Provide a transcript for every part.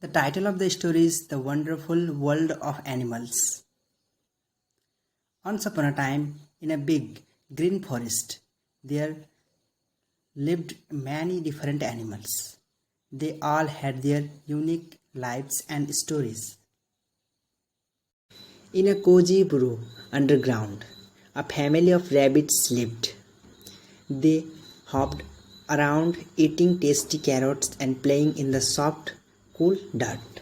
The title of the story is The Wonderful World of Animals. Once upon a time, in a big green forest, there lived many different animals. They all had their unique lives and stories. In a cozy burrow underground, a family of rabbits lived. They hopped around eating tasty carrots and playing in the soft, cool dirt.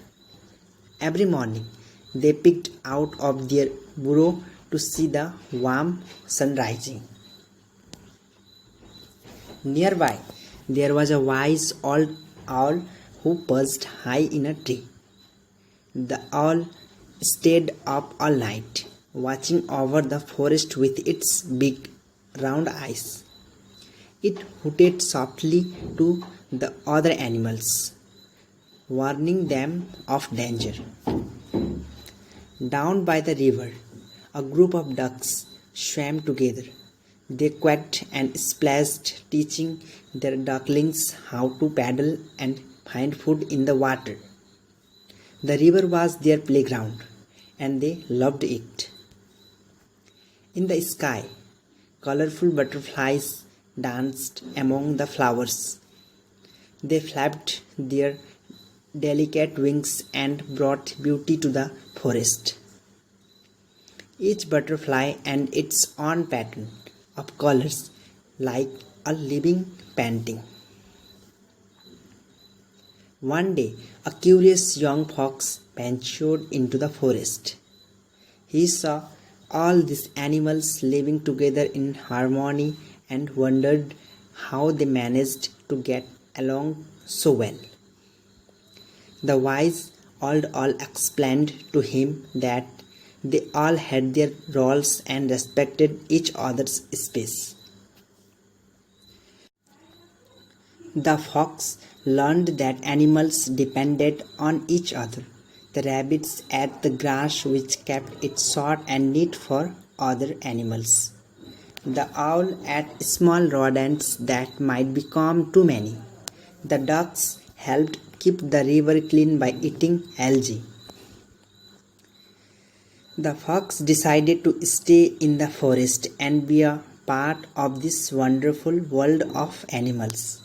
Every morning, they peeked out of their burrow to see the warm sun rising. Nearby, there was a wise old owl who perched high in a tree. The owl stayed up all night, watching over the forest with its big round eyes. It hooted softly to the other animals, warning them of danger. Down by the river, a group of ducks swam together. They quacked and splashed, teaching their ducklings how to paddle and find food in the water. The river was their playground, and they loved it. In the sky, colorful butterflies danced among the flowers. They flapped their delicate wings and brought beauty to the forest. Each butterfly and its own pattern of colors, like a living painting. One day, a curious young fox ventured into the forest. He saw all these animals living together in harmony and wondered how they managed to get along so well. The wise old owl explained to him that they all had their roles and respected each other's space. The fox learned that animals depended on each other. The rabbits ate the grass which kept it short and neat for other animals. The owl ate small rodents that might become too many. The ducks helped keep the river clean by eating algae. The fox decided to stay in the forest and be a part of this wonderful world of animals.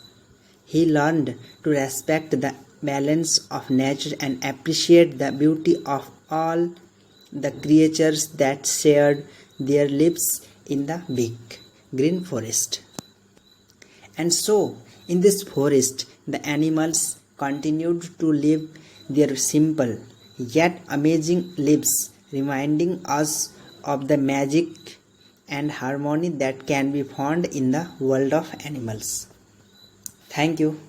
He learned to respect the balance of nature and appreciate the beauty of all the creatures that shared their lives in the big green forest. And so, in this forest, the animals continued to live their simple yet amazing lives, reminding us of the magic and harmony that can be found in the world of animals. Thank you.